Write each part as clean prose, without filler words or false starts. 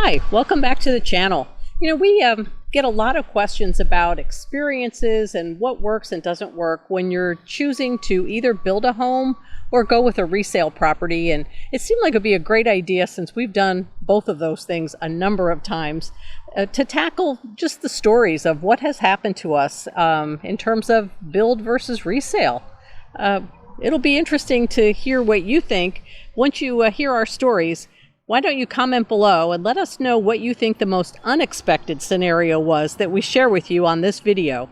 Hi, welcome back to the channel. We get a lot of questions about experiences and what works and doesn't work when you're choosing to either build a home or go with a resale property. And it seemed like it'd be a great idea, since we've done both of those things a number of times, to tackle just the stories of what has happened to us in terms of build versus resale. It'll be interesting to hear what you think. Once you hear our stories, why don't you comment below and let us know what you think the most unexpected scenario was that we share with you on this video.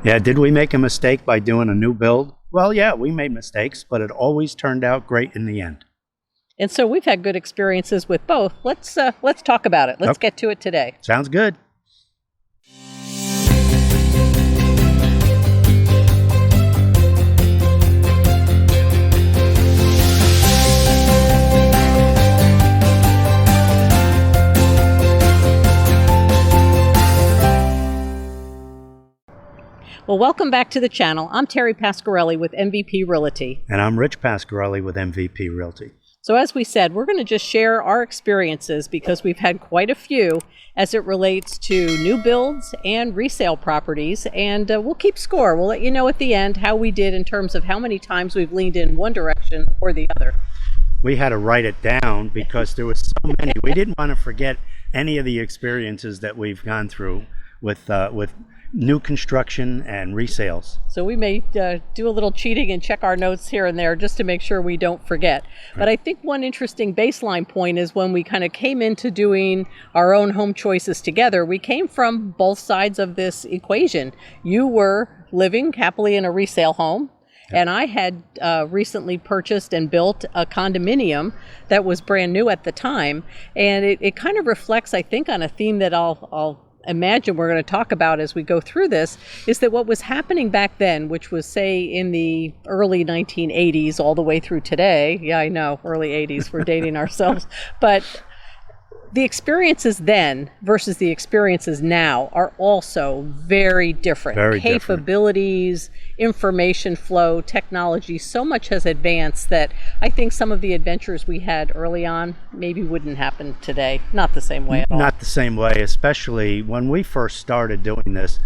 Yeah, did we make a mistake by doing a new build? Well, yeah, we made mistakes, but it always turned out great in the end. And so we've had good experiences with both. Let's talk about it. Let's get to it today. Sounds good. Well, welcome back to the channel. I'm Terry Pasquarelli with MVP Realty. And I'm Rich Pasquarelli with MVP Realty. So as we said, we're going to just share our experiences because we've had quite a few as it relates to new builds and resale properties. And we'll keep score. We'll let you know at the end how we did in terms of how many times we've leaned in one direction or the other. We had to write it down because there was so many. We didn't want to forget any of the experiences that we've gone through with new construction and resales. So we may do a little cheating and check our notes here and there just to make sure we don't forget. Right. But I think one interesting baseline point is when we kind of came into doing our own home choices together, we came from both sides of this equation. You were living happily in a resale home. Yep. And I had recently purchased and built a condominium that was brand new at the time. And it kind of reflects, I think, on a theme that I'll imagine we're going to talk about as we go through this, is that what was happening back then, which was, say, in the early 1980s all the way through today. Yeah, I know, early 80s, we're dating ourselves. But the experiences then versus the experiences now are also very different. Very Capabilities, information flow, technology, so much has advanced that I think some of the adventures we had early on maybe wouldn't happen today. Not the same way at all. Not the same way, especially when we first started doing this.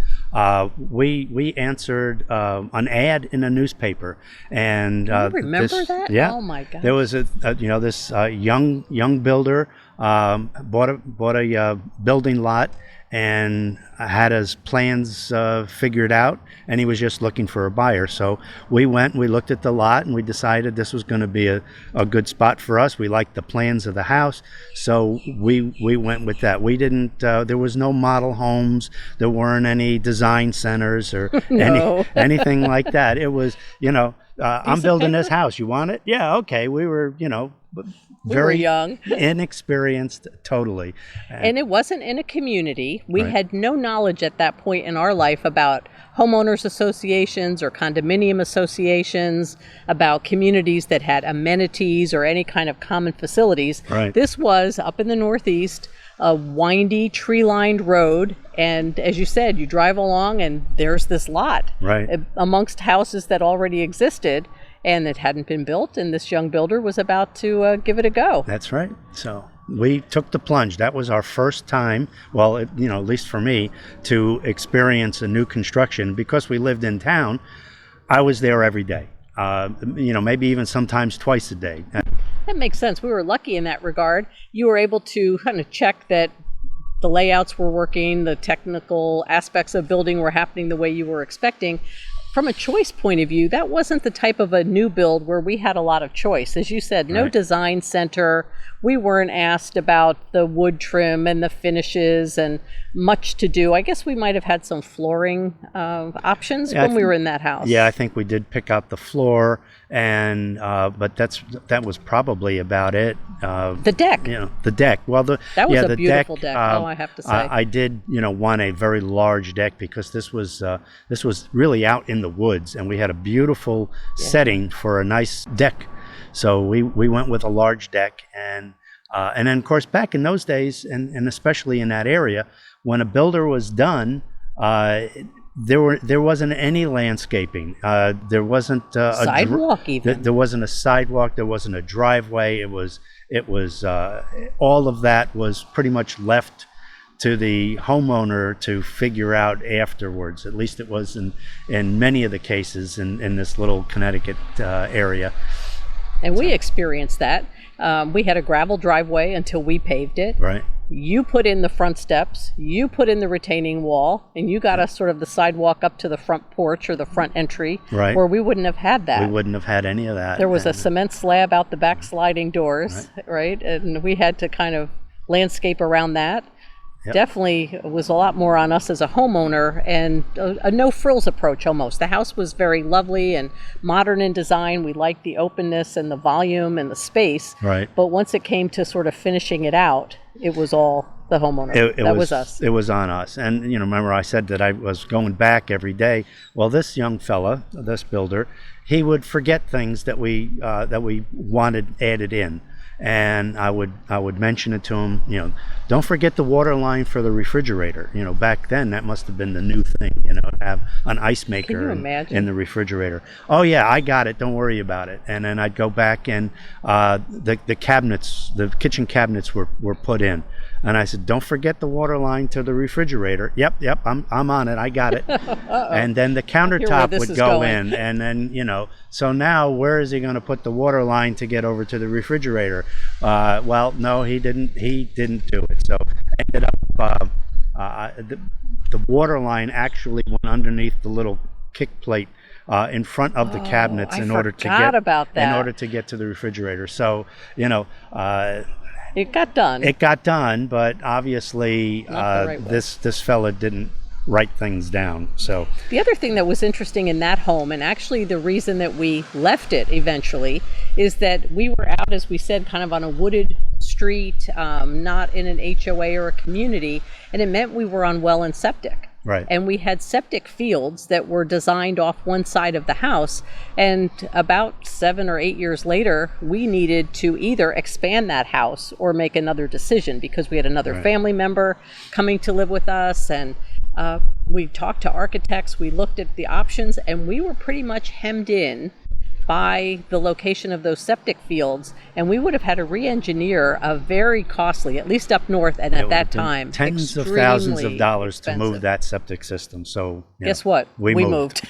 We answered an ad in a newspaper, and you remember that? Yeah, oh my God! There was this young builder bought a building lot and had his plans figured out, and he was just looking for a buyer. So we went, we looked at the lot, and we decided this was going to be a good spot for us. We liked the plans of the house, so we went with that. We didn't, there was no model homes, there weren't any design centers or no. anything like that. It was, I'm building this house, you want it? Yeah, okay. We were, very young, inexperienced, totally. And it wasn't in a community. We Right. had no knowledge at that point in our life about homeowners associations or condominium associations, about communities that had amenities or any kind of common facilities. Right. This was up in the Northeast, a windy, tree-lined road. And as you said, you drive along and there's this lot Right. amongst houses that already existed. And it hadn't been built, and this young builder was about to give it a go. That's right. So we took the plunge. That was our first time, well, at least for me, to experience a new construction. Because we lived in town, I was there every day, maybe even sometimes twice a day. That makes sense. We were lucky in that regard. You were able to kind of check that the layouts were working, the technical aspects of building were happening the way you were expecting. From a choice point of view, that wasn't the type of a new build where we had a lot of choice. As you said, no Right. design center. We weren't asked about the wood trim and the finishes and much to do. I guess we might have had some flooring options when we were in that house. Yeah, I think we did pick out the floor, and but that was probably about it. The deck. The deck. Well, that was a the beautiful deck. I have to say. I did, want a very large deck because this was really out in the woods, and we had a beautiful setting for a nice deck. So we went with a large deck, and then of course back in those days, and especially in that area, when a builder was done, There wasn't any landscaping. There wasn't Sidewalk even. there wasn't a sidewalk. There wasn't a driveway. It was all of that was pretty much left to the homeowner to figure out afterwards. At least it was in many of the cases in this little Connecticut area. And we experienced that. We had a gravel driveway until we paved it. Right. You put in the front steps, you put in the retaining wall, and you got us sort of the sidewalk up to the front porch or the front entry, Right. where we wouldn't have had that. We wouldn't have had any of that. There was a cement slab out the back sliding doors, right? And we had to kind of landscape around that. Yep. Definitely was a lot more on us as a homeowner, and a no frills approach almost. The house was very lovely and modern in design. We liked the openness and the volume and the space. Right. But once it came to sort of finishing it out, it was all the homeowner. That was us. It was on us. And remember I said that I was going back every day. Well, this young fella, this builder, he would forget things that we wanted added in. And I would mention it to him, don't forget the water line for the refrigerator. Back then that must have been the new thing, to have an ice maker Can you imagine? in the refrigerator. Oh yeah, I got it. Don't worry about it. And then I'd go back and the cabinets, the kitchen cabinets were put in. And I said, don't forget the water line to the refrigerator. Yep, I'm on it. I got it. And then the countertop would go in. And then, so now where is he going to put the water line to get over to the refrigerator? Well, no, he didn't do it. So ended up, the water line actually went underneath the little kick plate in front of the cabinets in order to get to the refrigerator. So, it got done. It got done, but obviously this fella didn't write things down. So the other thing that was interesting in that home, and actually the reason that we left it eventually, is that we were out, as we said, kind of on a wooded street, not in an HOA or a community, and it meant we were on well and septic. Right. And we had septic fields that were designed off one side of the house. And about 7 or 8 years later, we needed to either expand that house or make another decision, because we had another family member coming to live with us. And we talked to architects, we looked at the options, and we were pretty much hemmed in by the location of those septic fields, and we would have had to re-engineer a very costly, at least up north, and at that time, tens of thousands of dollars to move that septic system. So guess what? We moved.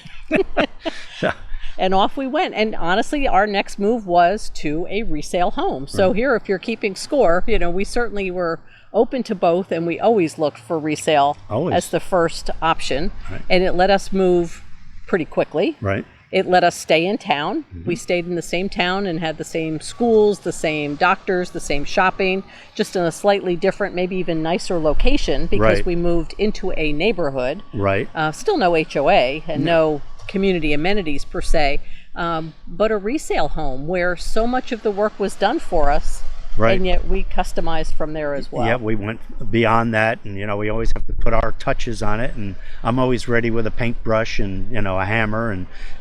And off we went. And honestly, our next move was to a resale home. So here, if you're keeping score, we certainly were open to both, and we always looked for resale as the first option. Right. And it let us move pretty quickly. Right. It let us stay in town. We stayed in the same town and had the same schools, the same doctors, the same shopping, just in a slightly different, maybe even nicer location, because we moved into a neighborhood. Right. Still no HOA and no community amenities per se, but a resale home where so much of the work was done for us. Right. And yet we customized from there as well. Yeah, we went beyond that, and we always have to put our touches on it. And I'm always ready with a paintbrush and a hammer,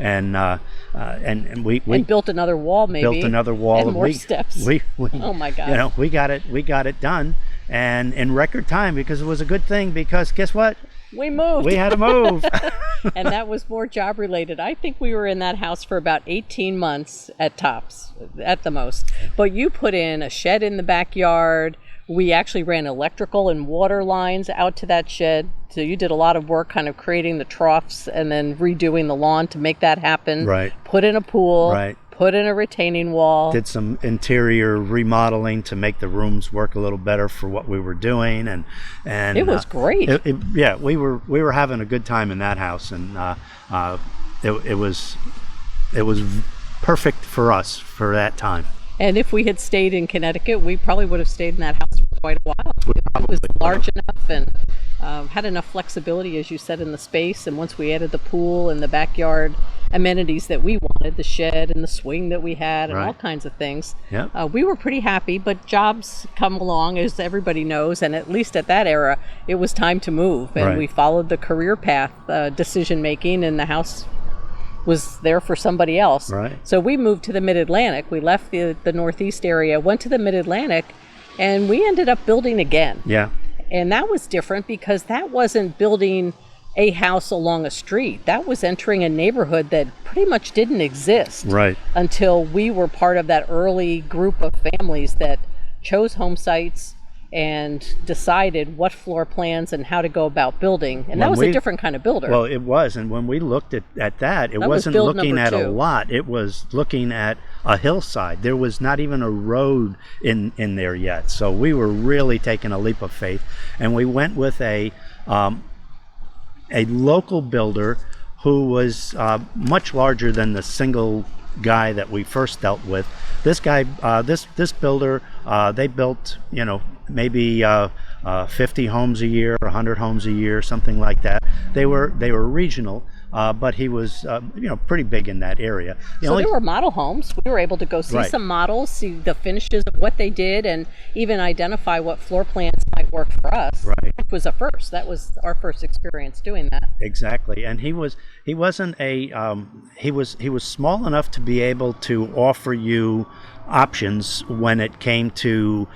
and we built another wall, maybe built another wall, and more steps. We oh my God! We got it done, and in record time, because it was a good thing. Because guess what? We moved. We had to move. And that was more job related. I think we were in that house for about 18 months at tops, at the most. But you put in a shed in the backyard. We actually ran electrical and water lines out to that shed. So you did a lot of work kind of creating the troughs and then redoing the lawn to make that happen. Right. Put in a pool. Right. Put in a retaining wall. Did some interior remodeling to make the rooms work a little better for what we were doing, and it was great. We were having a good time in that house, and it was perfect for us for that time. And if we had stayed in Connecticut, we probably would have stayed in that house for quite a while. It was large enough and had enough flexibility, as you said, in the space. And once we added the pool and the backyard amenities that we wanted, the shed and the swing that we had and all kinds of things, we were pretty happy. But jobs come along, as everybody knows, and at least at that era, it was time to move. And we followed the career path decision making, and the house was there for somebody else. Right. So we moved to the Mid-Atlantic. We left the Northeast area, went to the Mid-Atlantic, and we ended up building again. Yeah. And that was different because that wasn't building a house along a street. That was entering a neighborhood that pretty much didn't exist until we were part of that early group of families that chose home sites and decided what floor plans and how to go about building. And that was a different kind of builder. Well, it was. And when we looked at that, it wasn't looking at a lot. It was looking at a hillside. There was not even a road in there yet. So we were really taking a leap of faith. And we went with a local builder who was much larger than the single guy that we first dealt with. This guy, this builder, they built, maybe 50 homes a year, 100 homes a year, something like that. They were regional, but he was pretty big in that area. There were model homes. We were able to go see some models, see the finishes of what they did, and even identify what floor plans might work for us. Right. It was a first. That was our first experience doing that. Exactly. And he was small enough to be able to offer you options when it came to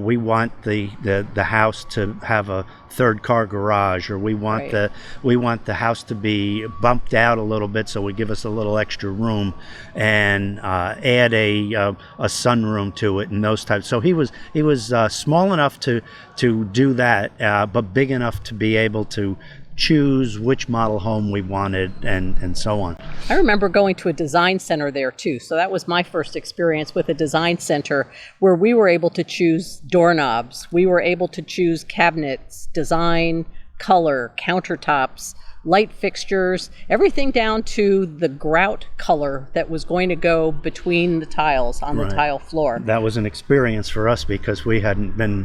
we want the house to have a third car garage, or we want the house to be bumped out a little bit so it give us a little extra room, and add a sunroom to it, and those types. So he was small enough to do that, but big enough to be able to choose which model home we wanted, and so on. I remember going to a design center there too. So that was my first experience with a design center, where we were able to choose doorknobs. We were able to choose cabinets, design, color, countertops, light fixtures, everything down to the grout color that was going to go between the tiles on the tile floor. That was an experience for us because we hadn't been,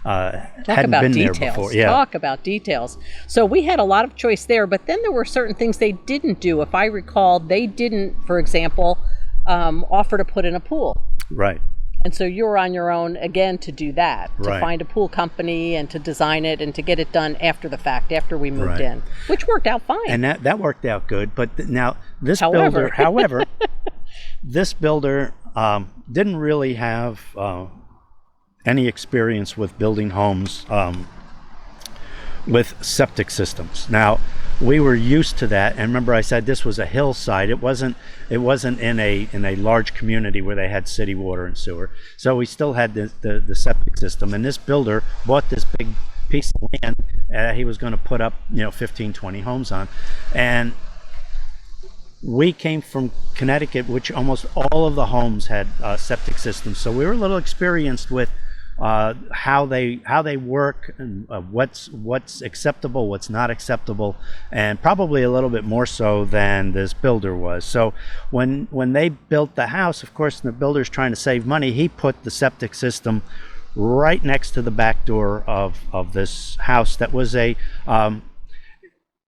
hadn't been there before. Yeah. Talk about details. So we had a lot of choice there, but then there were certain things they didn't do. If I recall, they didn't, for example, offer to put in a pool. Right. And so you were on your own again to do that, to find a pool company and to design it and to get it done after the fact, after we moved in, which worked out fine. And that worked out good. But now this builder, however, this builder didn't really have any experience with building homes with septic systems. Now, we were used to that, and remember I said this was a hillside. It wasn't in a large community where they had city water and sewer. So we still had the septic system, and this builder bought this big piece of land he was going to put up 15, 20 homes on. And we came from Connecticut, which almost all of the homes had septic systems, so we were a little experienced with how they work, and what's acceptable, what's not acceptable, and probably a little bit more so than this builder was. So when they built the house, of course, the builder's trying to save money. He put the septic system right next to the back door of this house. That was it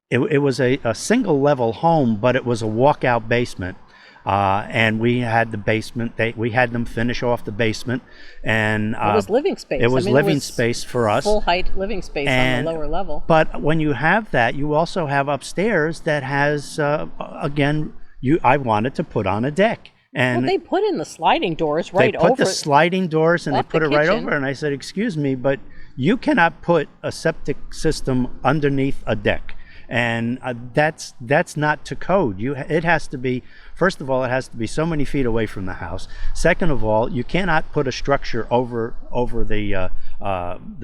was a single level home, but it was a walkout basement. And we had the basement. We had them finish off the basement, and it was living space. It was living space for us, full height living space on the lower level. But when you have that, you also have upstairs that has I wanted to put on a deck, and they put in the sliding doors right over. They put the sliding doors, and they put it right kitchen. over. And I said, "Excuse me, but you cannot put a septic system underneath a deck." And that's not to code. It has to be, first of all, it has to be so many feet away from the house. Second of all, you cannot put a structure over the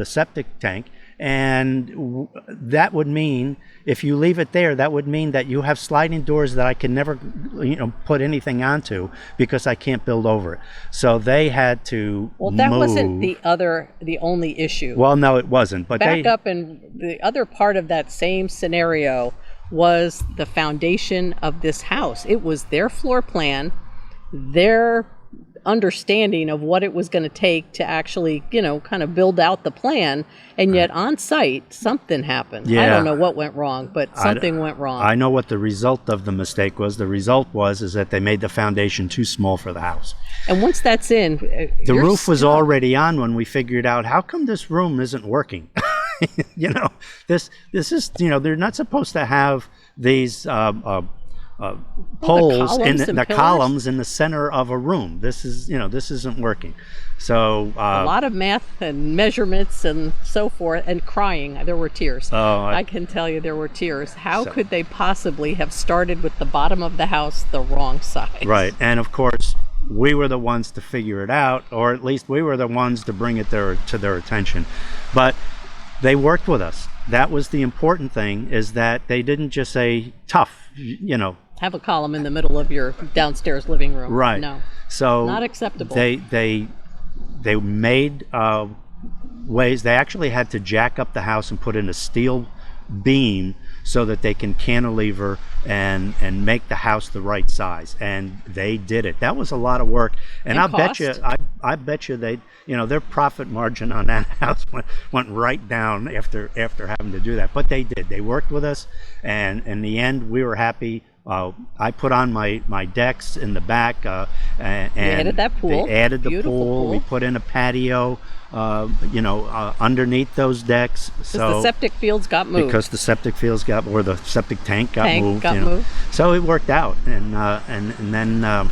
septic tank, and that would mean, if you leave it there, that would mean that you have sliding doors that I can never put anything onto because I can't build over it. So they had to that move. Wasn't the only issue. Well, no, it wasn't. But back up, and the other part of that same scenario was the foundation of this house. It was their floor plan, their understanding of what it was going to take to actually, kind of build out the plan, and yet on site something happened. I don't know what went wrong, but something went wrong. I know what the result of the mistake was. The result is that they made the foundation too small for the house. And once that's in, the roof was already on when we figured out, how come this room isn't working? This is, they're not supposed to have these poles in columns and the pillars. columns in the center of a room. This isn't working. So A lot of math and measurements and so forth, and crying. There were tears. I can tell you there were tears. How could they possibly have started with the bottom of the house the wrong size? Right, and of course we were the ones to figure it out, or at least we were the ones to bring it to their attention. But they worked with us. That was the important thing, is that they didn't just say tough, Have a column in the middle of your downstairs living room. Right. No. So Not acceptable. They made ways. They actually had to jack up the house and put in a steel beam so that they can cantilever and make the house the right size, and they did it. That was a lot of work, and I bet you they, their profit margin on that house went right down after having to do that. But they did. They worked with us, and in the end, we were happy. I put on my decks in the back, and we added that pool. They added the Beautiful pool. We put in a patio, underneath those decks. So the septic fields got moved. Because the septic fields or the septic tank got moved. Moved. So it worked out, and then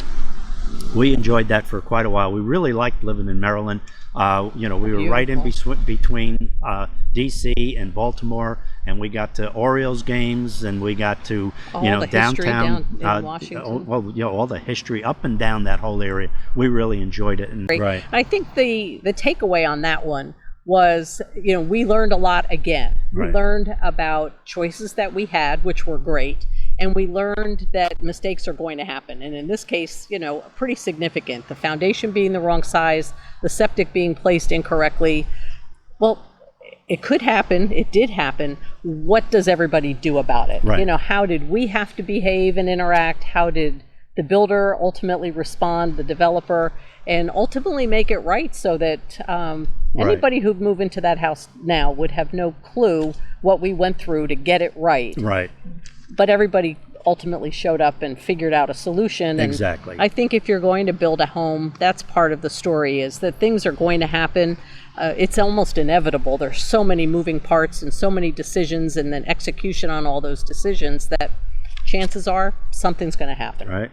we enjoyed that for quite a while. We really liked living in Maryland. We were right in between D.C. and Baltimore, and we got to Orioles games, and we got to the downtown down in Washington. All the history up and down that whole area. We really enjoyed it. And, right. I think the takeaway on that one was, we learned a lot again. We learned about choices that we had, which were great. And we learned that mistakes are going to happen. And in this case, pretty significant. The foundation being the wrong size, the septic being placed incorrectly. Well, it could happen. It did happen. What does everybody do about it? Right. How did we have to behave and interact? How did the builder ultimately respond, the developer, and ultimately make it right so that anybody who'd move into that house now would have no clue what we went through to get it right. Right. But everybody ultimately showed up and figured out a solution. And exactly. I think if you're going to build a home, that's part of the story, is that things are going to happen. It's almost inevitable. There's so many moving parts and so many decisions, and then execution on all those decisions, that chances are something's going to happen. Right.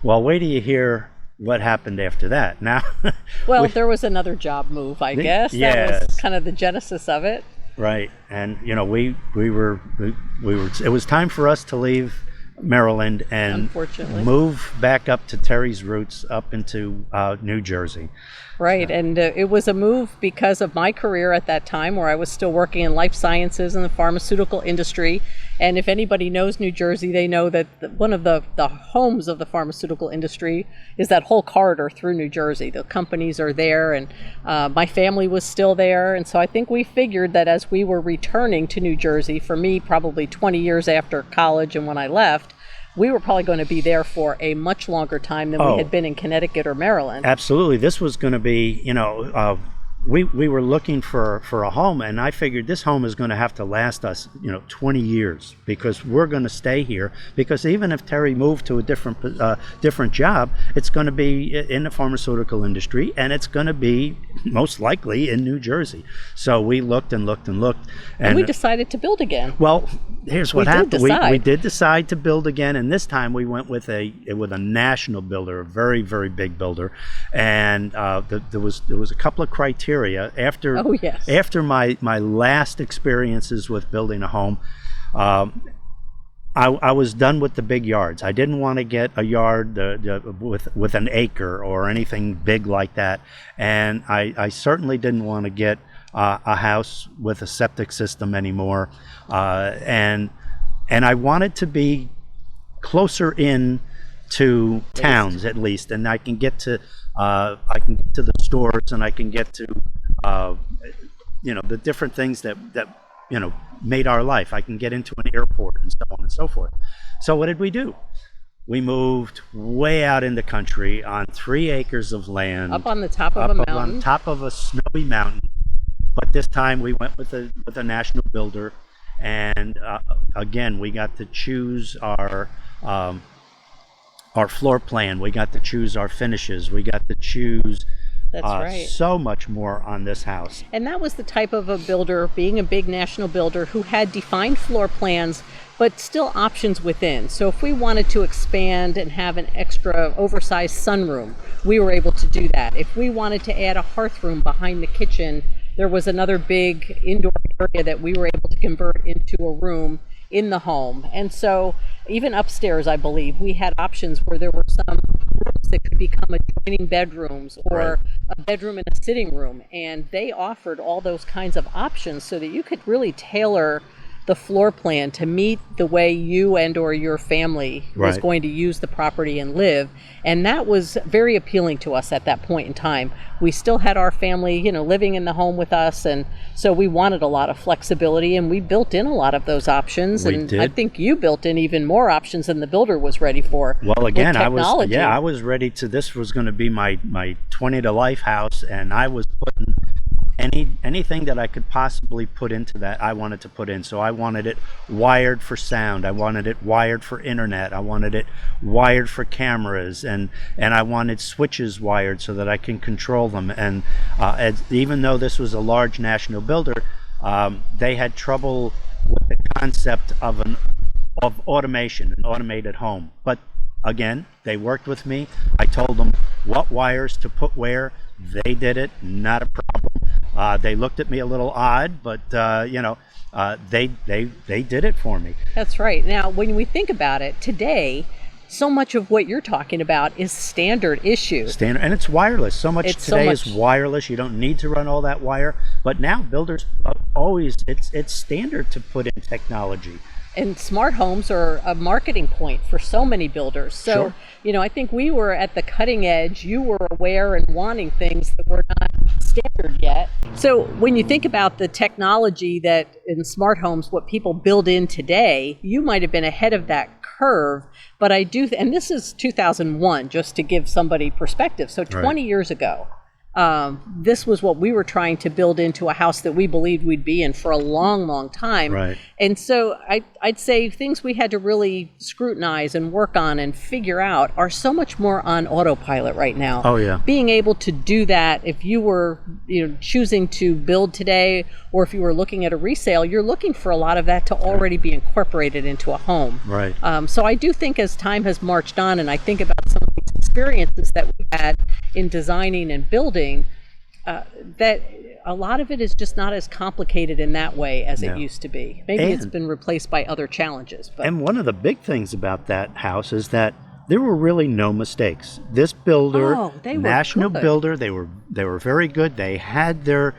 Well, wait till you hear what happened after that. Now, well, there was another job move, I guess. Yes. That was kind of the genesis of it. Right, and we were. It was time for us to leave Maryland and move back up to Terry's roots, up into New Jersey. Right, and it was a move because of my career at that time, where I was still working in life sciences and the pharmaceutical industry. And if anybody knows New Jersey, they know that one of the homes of the pharmaceutical industry is that whole corridor through New Jersey. The companies are there, and my family was still there. And so I think we figured that as we were returning to New Jersey, for me, probably 20 years after college and when I left, we were probably going to be there for a much longer time than we had been in Connecticut or Maryland. Absolutely. This was going to be, we were looking for a home, and I figured this home is going to have to last us 20 years, because we're going to stay here, because even if Terry moved to a different job, it's going to be in the pharmaceutical industry, and it's going to be most likely in New Jersey. So we looked and looked and looked, and we decided to build again. Well, here's what happened. We did decide to build again, and this time we went with a national builder, a very, very big builder, and there was a couple of criteria after my last experiences with building a home. I was done with the big yards. I didn't want to get a yard with an acre or anything big like that, and I certainly didn't want to get a house with a septic system anymore, and I wanted to be closer in to towns at least, and I can get to the stores, and I can get to the different things that made our life. I can get into an airport and so on and so forth. So what did we do? We moved way out in the country on 3 acres of land, up on the top of a mountain, on top of a snowy mountain. But this time we went with a national builder, and again, we got to choose our floor plan. We got to choose our finishes. We got to choose That's right. So much more on this house. And that was the type of a builder, being a big national builder, who had defined floor plans, but still options within. So if we wanted to expand and have an extra oversized sunroom, we were able to do that. If we wanted to add a hearth room behind the kitchen, there was another big indoor area that we were able to convert into a room in the home. And so even upstairs, I believe, we had options where there were some rooms that could become adjoining bedrooms, or Right. a bedroom and a sitting room. And they offered all those kinds of options so that you could really tailor the floor plan to meet the way you and or your family was Right. going to use the property and live. And that was very appealing to us at that point in time. We still had our family, living in the home with us, and so we wanted a lot of flexibility, and we built in a lot of those options. We And did. I think you built in even more options than the builder was ready for. Well, again, with technology. I was ready to. This was going to be my 20 to life house, and I was putting anything that I could possibly put into that, I wanted to put in. So I wanted it wired for sound, I wanted it wired for internet, I wanted it wired for cameras, and I wanted switches wired so that I can control them. And even though this was a large national builder, they had trouble with the concept of automation, an automated home. But again, they worked with me. I told them what wires to put where. They did it, not a problem. They looked at me a little odd, but they did it for me. That's right. Now, when we think about it today, so much of what you're talking about is standard issue. Standard, and it's wireless. So much It's so today much- is wireless. You don't need to run all that wire. But now builders always, it's standard to put in technology. And smart homes are a marketing point for so many builders. So, Sure. I think we were at the cutting edge. You were aware and wanting things that were not standard yet. So when you think about the technology that in smart homes, what people build in today, you might have been ahead of that curve. But I do, and this is 2001, just to give somebody perspective. So 20 years ago, this was what we were trying to build into a house that we believed we'd be in for a long, long time. Right. And so I'd say things we had to really scrutinize and work on and figure out are so much more on autopilot right now. Oh, yeah. Being able to do that, if you were choosing to build today, or if you were looking at a resale, you're looking for a lot of that to already be incorporated into a home. Right. So I do think as time has marched on, and I think about some of these experiences that we had in designing and building, that a lot of it is just not as complicated in that way as it used to be. Maybe it's been replaced by other challenges. But And one of the big things about that house is that there were really no mistakes. This builder, they were national good. builder, they were very good. They had their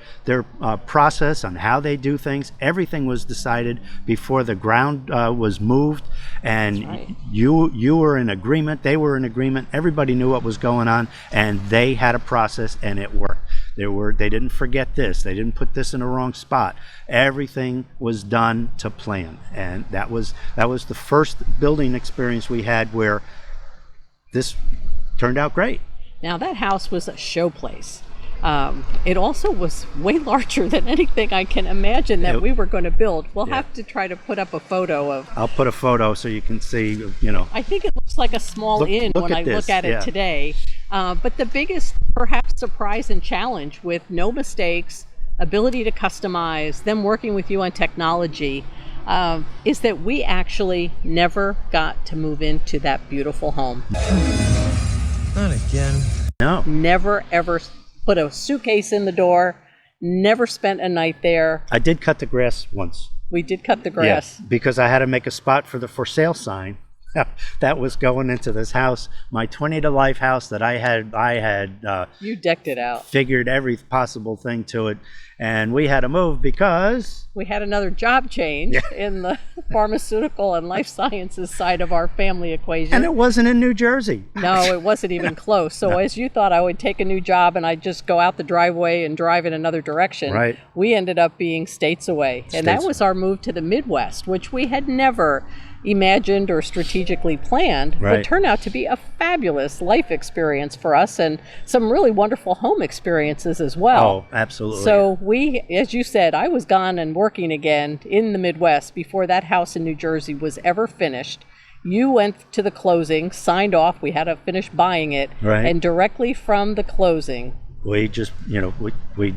process on how they do things. Everything was decided before the ground was moved, and right. you were in agreement. They were in agreement. Everybody knew what was going on, and they had a process, and it worked. They didn't forget this. They didn't put this in the wrong spot. Everything was done to plan, and that was the first building experience we had where this turned out great. now that house was a showplace. It also was way larger than anything I can imagine that we were going to build. We'll have to try to put up a photo of. I'll put a photo so you can see, I think it looks like a small inn look when at I look this, at it yeah. today. But the biggest, perhaps, surprise and challenge with no mistakes, ability to customize, them working with you on technology, is that we actually never got to move into that beautiful home. Not again. No. Never, ever put a suitcase in the door, never spent a night there. I did cut the grass once. We did cut the grass. Yeah, because I had to make a spot for the for sale sign. That was going into this house, my 20 to life house that I had You decked it out. figured every possible thing to it, and we had to move because We had another job change in the pharmaceutical and life sciences side of our family equation. and it wasn't in New Jersey. No, it wasn't even close. So as you thought I would take a new job and I'd just go out the driveway and drive in another direction, Right. we ended up being states away. And that States- was our move to the Midwest, which we had never imagined or strategically planned, but Right. turned out to be a fabulous life experience for us and some really wonderful home experiences as well. Oh, absolutely. So we, as you said, I was gone and working again in the Midwest before that house in New Jersey was ever finished. You went to the closing, signed off, we had to finish buying it, Right. and directly from the closing, we just, we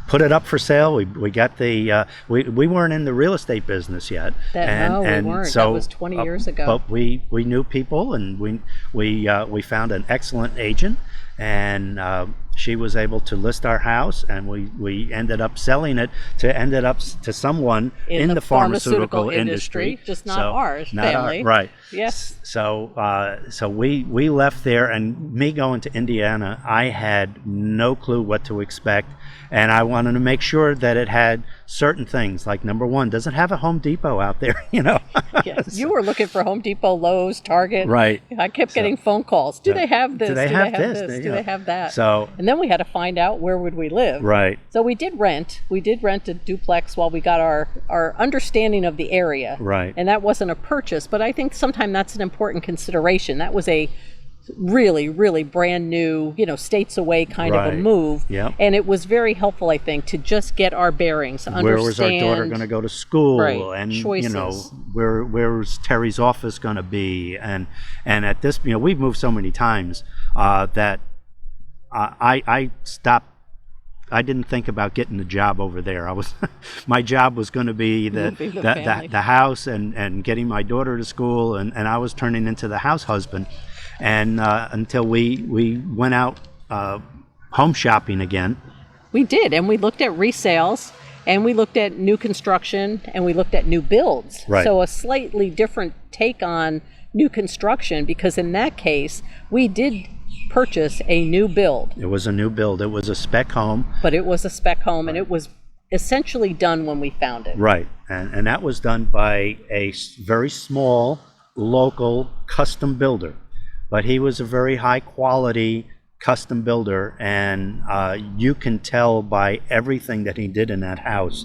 put it up for sale. We got the we weren't in the real estate business yet. No, we weren't. So, that was 20 years ago. But we knew people, and we found an excellent agent, and she was able to list our house, and we ended up selling it to someone in the pharmaceutical industry, just not ours, not family. Right. Yes. So we left there, and me going to Indiana, I had no clue what to expect, and I wanted to make sure that it had certain things, like number one, does it have a Home Depot out there? Yes. You were looking for Home Depot, Lowe's, Target. Right. I kept getting phone calls. Do they have this? Do they have this? Do they have that? So, and then we had to find out where would we live. Right. So we did rent. We did rent a duplex while we got our understanding of the area. Right. And that wasn't a purchase, but I think sometimes that's an important consideration. That was a really, really brand new, states away kind of a move. Yep. And it was very helpful, I think, to just get our bearings, understand. Where was our daughter going to go to school? Right. And, choices. where was Terry's office going to be? And at this, we've moved so many times that I stopped. I didn't think about getting the job over there. My job was going to be the house and getting my daughter to school, and I was turning into the house husband. And until we went out home shopping again. We did, and we looked at resales, and we looked at new construction, and we looked at new builds. Right. So a slightly different take on new construction, because in that case, we did purchase a new build. It was a new build. It was a spec home. But it was a spec home, and it was essentially done when we found it. Right, and that was done by a very small, local custom builder. But he was a very high quality custom builder, and you can tell by everything that he did in that house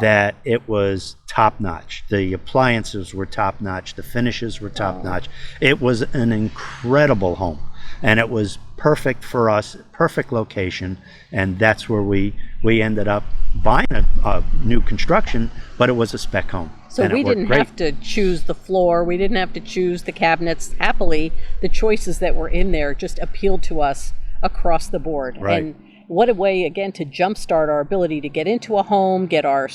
that it was top notch. The appliances were top notch. The finishes were top notch. It was an incredible home, and it was perfect for us, perfect location, and that's where we ended up buying a new construction, but it was a spec home. So we didn't have to choose the floor. We didn't have to choose the cabinets. Happily, the choices that were in there just appealed to us across the board. Right. And what a way, again, to jumpstart our ability to get into a home, get our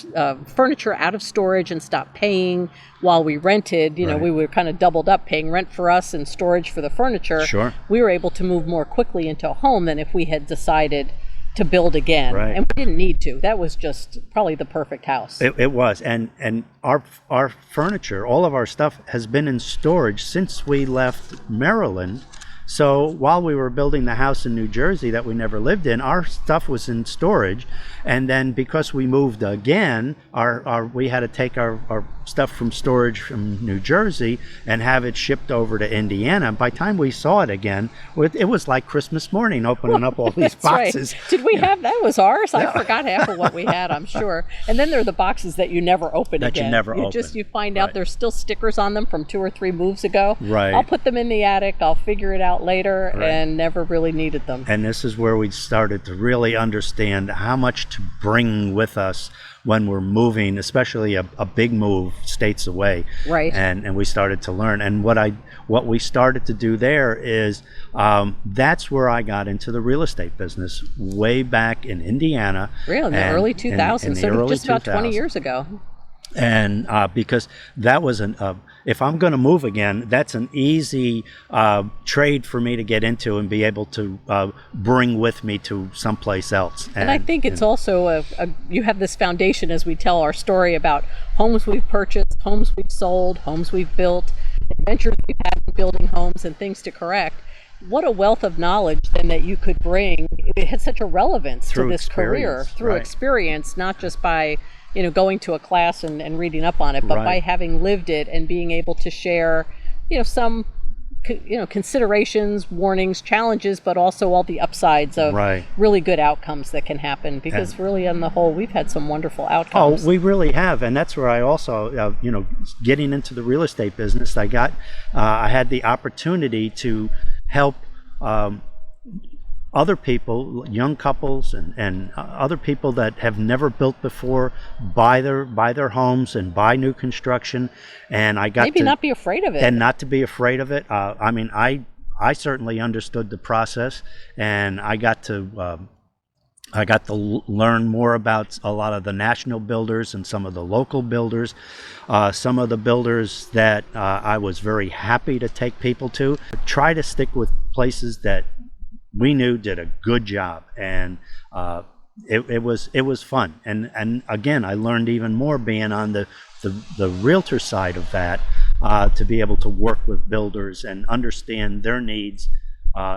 furniture out of storage and stop paying while we rented. We were kind of doubled up, paying rent for us and storage for the furniture. Sure. We were able to move more quickly into a home than if we had decided to build again. Right. And we didn't need to. That was just probably the perfect house. It was, and our furniture, all of our stuff has been in storage since we left Maryland. So while we were building the house in New Jersey that we never lived in, our stuff was in storage, and then because we moved again, we had to take our stuff from storage from New Jersey and have it shipped over to Indiana. By the time we saw it again, it was like Christmas morning, opening up all these boxes. Right. Did we have that? Was ours? I forgot half of what we had, I'm sure. And then there are the boxes that you never open that again. You never open. You find out there's still stickers on them from 2 or 3 moves ago. Right. I'll put them in the attic. I'll figure it out later, and never really needed them. And this is where we started to really understand how much to bring with us when we're moving, especially a big move states away. Right. And we started to learn. And what we started to do there is that's where I got into the real estate business way back in Indiana. Really, in the early 2000s, so just about 20 years ago. And because that was if I'm going to move again, that's an easy trade for me to get into and be able to bring with me to someplace else. And I think it's also you have this foundation as we tell our story about homes we've purchased, homes we've sold, homes we've built, adventures we've had in building homes, and things to correct. What a wealth of knowledge then that you could bring. It had such a relevance to this career through experience, not just by going to a class and reading up on it, but by having lived it and being able to share, some, considerations, warnings, challenges, but also all the upsides of really good outcomes that can happen. Because really, on the whole, we've had some wonderful outcomes. Oh, we really have, and that's where I also, getting into the real estate business, I had the opportunity to help other people, young couples and other people that have never built before, buy their homes and buy new construction. And I got not be afraid of it. And not to be afraid of it. I certainly understood the process, and I got to I got to learn more about a lot of the national builders and some of the local builders. Some of the builders that I was very happy to take people to. Try to stick with places that we knew did a good job, and it was fun. And again, I learned even more being on the realtor side of that, to be able to work with builders and understand their needs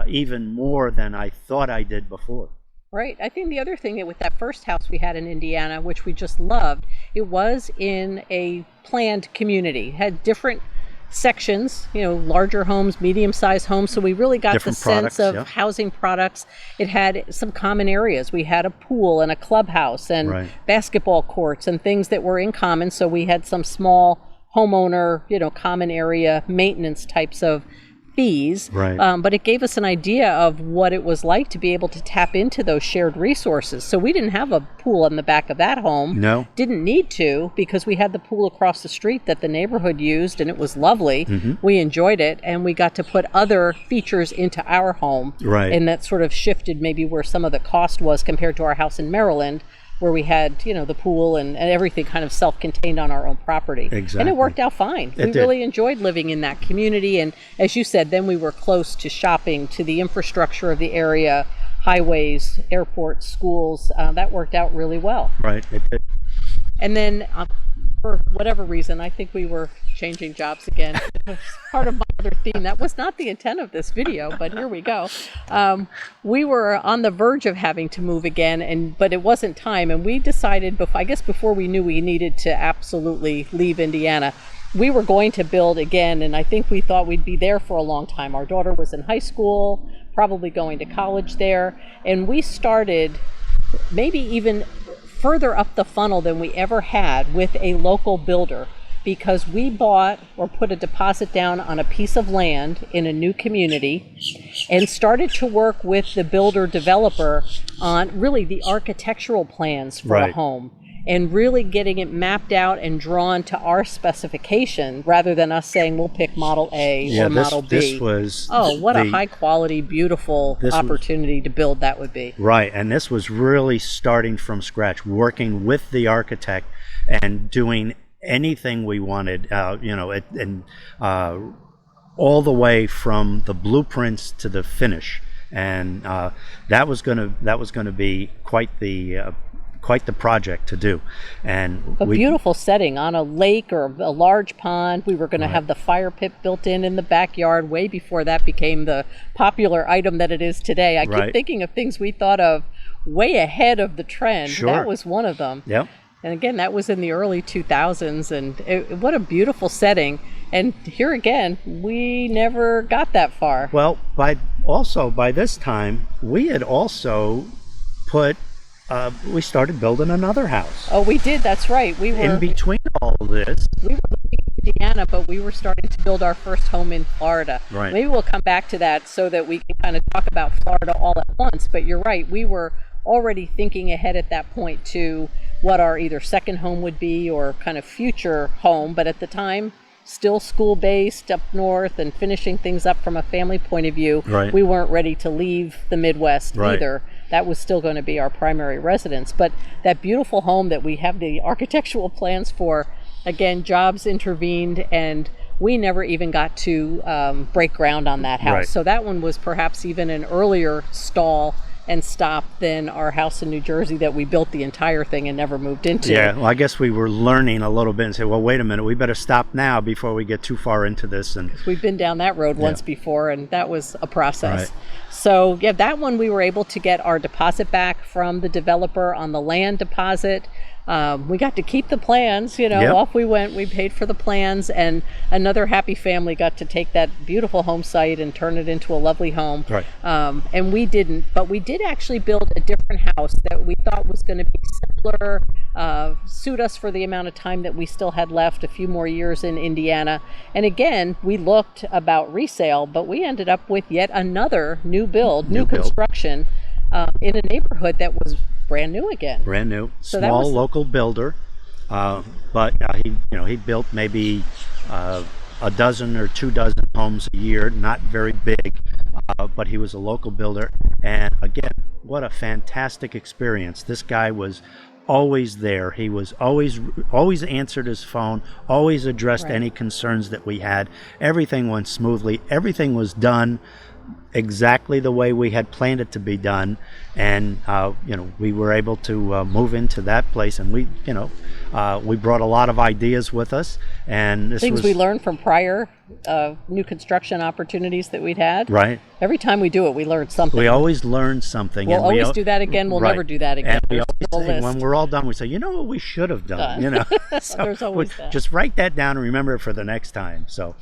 even more than I thought I did before. Right. I think the other thing with that first house we had in Indiana, which we just loved, it was in a planned community. It had different sections, larger homes, medium-sized homes. So we really got Different the sense products, of yeah. housing products. It had some common areas. We had a pool and a clubhouse and Right. basketball courts and things that were in common. So we had some small homeowner, common area maintenance types of fees, Right. But it gave us an idea of what it was like to be able to tap into those shared resources. So we didn't have a pool in the back of that home. No. Didn't need to, because we had the pool across the street that the neighborhood used, and it was lovely. We enjoyed it, and we got to put other features into our home. Right. And that sort of shifted maybe where some of the cost was compared to our house in Maryland, where we had, the pool and everything kind of self-contained on our own property. Exactly. And it worked out fine. We did. really enjoyed living in that community. And as you said, then we were close to shopping, to the infrastructure of the area, highways, airports, schools. That worked out really well. Right. And then for whatever reason, I think we were changing jobs again. It was part of my other theme. That was not the intent of this video, but here we go. We were on the verge of having to move again, but it wasn't time. And we decided, before we knew we needed to absolutely leave Indiana, we were going to build again. And I think we thought we'd be there for a long time. Our daughter was in high school, probably going to college there. And we started maybe even further up the funnel than we ever had with a local builder, because we bought or put a deposit down on a piece of land in a new community and started to work with the builder developer on really the architectural plans for Right. a home, and really getting it mapped out and drawn to our specification, rather than us saying we'll pick model A or model B. This was What a high quality, beautiful This was- opportunity to build that would be. Right, and this was really starting from scratch, working with the architect and doing anything we wanted, all the way from the blueprints to the finish, and that was going to be quite the project to do. And A beautiful setting on a lake or a large pond. We were going to have the fire pit built in the backyard way before that became the popular item that it is today. I keep Right. thinking of things we thought of way ahead of the trend. Sure. That was one of them. Yep. And again, that was in the early 2000s, and what a beautiful setting. And here again, we never got that far. Well, by this time, we had also we started building another house. Oh, we did. That's right. We were In between all this, living in Indiana, but we were starting to build our first home in Florida. Right. Maybe we'll come back to that so that we can kind of talk about Florida all at once. But you're right. We were already thinking ahead at that point to what our either second home would be or kind of future home. But at the time, still school-based up north and finishing things up from a family point of view. Right. We weren't ready to leave the Midwest Right. either. That was still going to be our primary residence. But that beautiful home that we have the architectural plans for, again, jobs intervened, and we never even got to break ground on that house. Right. So that one was perhaps even an earlier stall and stop than our house in New Jersey that we built the entire thing and never moved into. yeah, well, I guess we were learning a little bit and say, well, wait a minute, we better stop now before we get too far into this. And We've been down that road once before, and that was a process. Right. So yeah, that one we were able to get our deposit back from the developer on the land deposit. We got to keep the plans, Yep. off we went. We paid for the plans, and another happy family got to take that beautiful home site and turn it into a lovely home. Right. And we didn't, but we did actually build a different house that we thought was going to be simpler, suit us for the amount of time that we still had left, a few more years in Indiana. And again, we looked about resale, but we ended up with yet another new build, new build. construction in a neighborhood that was brand new again. brand new, So that small was- local builder, but he built maybe a dozen or 2 dozen homes a year, not very big, but he was a local builder. And again, what a fantastic experience. This guy was always there. He was always answered his phone, always addressed any concerns that we had. Everything went smoothly. Everything was done exactly the way we had planned it to be done, and we were able to move into that place, and we brought a lot of ideas with us, and this things was we learned from prior new construction opportunities that we'd had. right. Every time we do it, we learn something. We always learn something. We'll and we always do that again. We'll right. never do that again. And we There's always a say, list. when we're all done, we say, you know what we should have done. So There's always that. just write that down and remember it for the next time. So.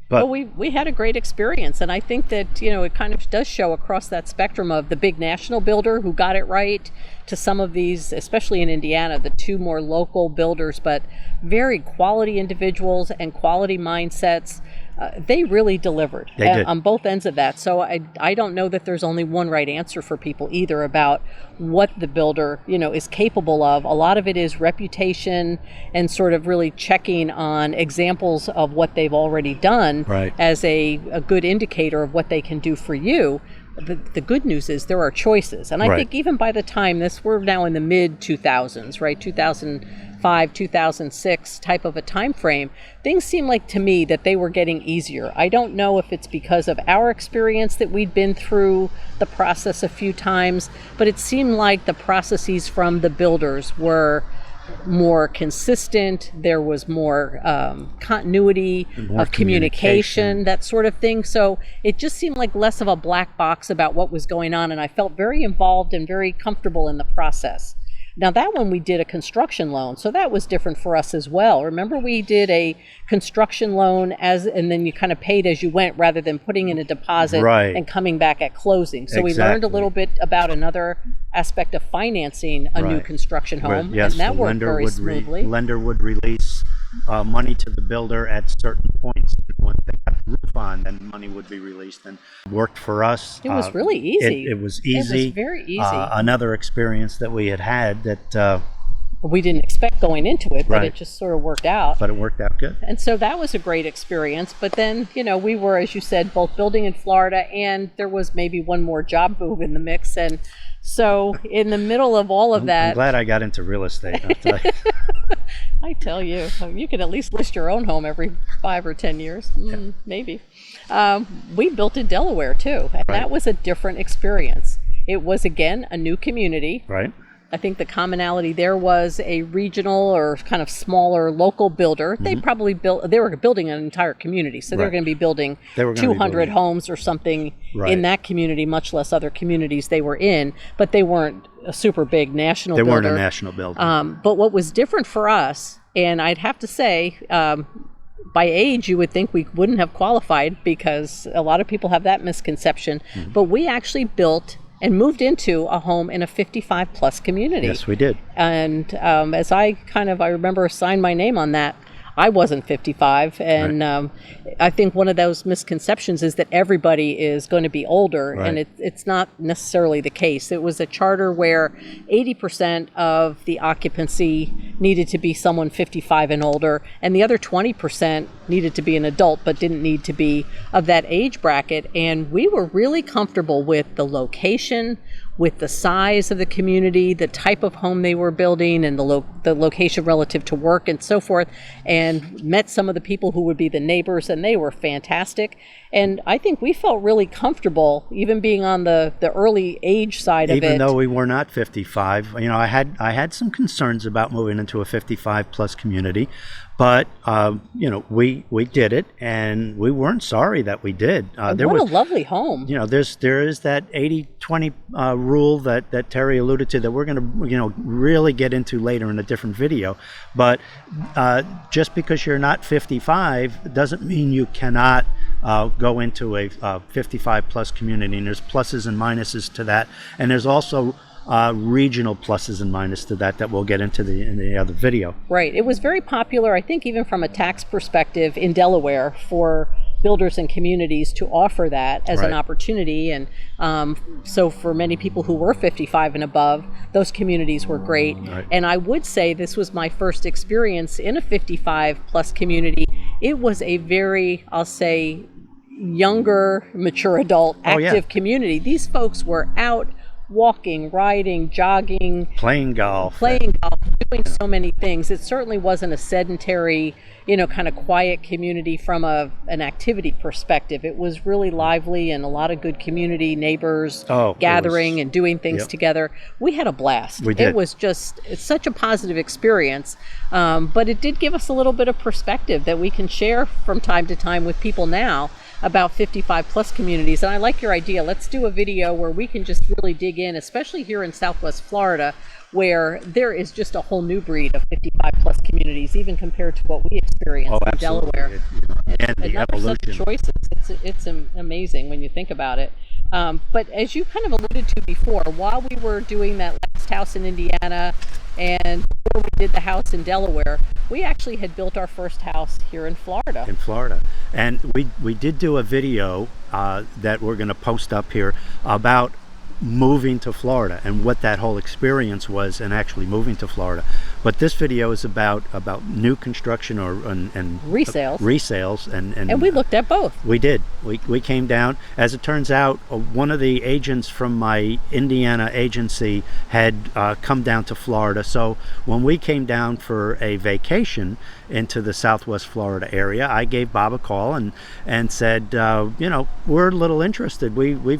But well, we had a great experience, and I think that it kind of does show across that spectrum of the big national builder who got it right to some of these, especially in Indiana, the two more local builders, but very quality individuals and quality mindsets. They really delivered They did. on both ends of that. So I don't know that there's only one right answer for people either about what the builder is capable of. A lot of it is reputation and sort of really checking on examples of what they've already done Right. as a good indicator of what they can do for you. The good news is there are choices. And I Right. think even by the time we're now in the mid 2000s, right? 2005, 2006 type of a time frame, things seem like to me that they were getting easier. I don't know if it's because of our experience that we'd been through the process a few times, but it seemed like the processes from the builders were more consistent. There was more continuity More of communication, that sort of thing. So it just seemed like less of a black box about what was going on, and I felt very involved and very comfortable in the process. Now that one we did a construction loan, so that was different for us as well. Remember, we did a construction loan and then you kind of paid as you went rather than putting in a deposit Right. and coming back at closing. So we learned a Exactly. little bit about another aspect of financing a new Right. construction home, Yes, and that the worked lender very would smoothly. lender would release money to the builder at certain points. When they got the roof on, then money would be released, and it worked for us. It was really easy. It was easy. It was very easy. Another experience that we had that, We didn't expect going into it, but Right. it just sort of worked out. but it worked out good. And so that was a great experience. But then, we were, as you said, both building in Florida, and there was maybe one more job move in the mix. And so in the middle of all of I'm that, glad I got into real estate. I'll tell you. I tell you, you could at least list your own home every 5 or 10 years, maybe. We built in Delaware too, and Right. that was a different experience. It was, again, a new community. Right. I think the commonality there was a regional or kind of smaller local builder. They probably they were building an entire community. So they were Right. going to be building They were gonna be 200 building- homes or something Right. in that community, much less other communities they were in. But they weren't a super big national They builder. weren't a national builder. But what was different for us, and I'd have to say, by age, you would think we wouldn't have qualified because a lot of people have that misconception. But we actually built and moved into a home in a 55 plus community. Yes, we did. And as I remember signed my name on that, I wasn't 55, and I think one of those misconceptions is that everybody is going to be older, and Right. it's not necessarily the case. It was a charter where 80% of the occupancy needed to be someone 55 and older, and the other 20% needed to be an adult but didn't need to be of that age bracket. And we were really comfortable with the location, with the size of the community, the type of home they were building, and the location relative to work and so forth, and met some of the people who would be the neighbors, and they were fantastic. And I think we felt really comfortable, even being on the early age side of it. Even though we were not 55, I had some concerns about moving into a 55 plus community, but we did it, and we weren't sorry that we did. And what a lovely home. There is that 80-20 rule that Terry alluded to that we're going to really get into later in a different video. But just because you're not 55 doesn't mean you cannot go into a 55 plus community. And there's pluses and minuses to that, and there's also regional pluses and minuses to that we'll get into in the other video. Right. It was very popular, I think, even from a tax perspective in Delaware for builders and communities to offer that as an Right. opportunity. And so for many people who were 55 and above, those communities were great. Right. And I would say this was my first experience in a 55 plus community. It was a very, I'll say, younger, mature adult, Oh, yeah. active community. These folks were out walking, riding, jogging, Playing golf. doing so many things. It certainly wasn't a sedentary, kind of quiet community from an activity perspective. It was really lively and a lot of good community neighbors gathering and doing things together. We had a blast. We did. It's such a positive experience, but it did give us a little bit of perspective that we can share from time to time with people now about 55 plus communities. And I like your idea. Let's do a video where we can just really dig in, especially here in Southwest Florida, where there is just a whole new breed of 55 plus communities, even compared to what we experience in Delaware. And the another evolution. set of choices. It's amazing when you think about it. But as you kind of alluded to before, while we were doing that last house in Indiana and before we did the house in Delaware, we actually had built our first house here in Florida. And we did do a video that we're going to post up here about moving to Florida and what that whole experience was and actually moving to Florida. But this video is about new construction and resales and we looked at both. We did. We came down. As it turns out, one of the agents from my Indiana agency had come down to Florida. So when we came down for a vacation into the Southwest Florida area, I gave Bob a call and said, we're a little interested. We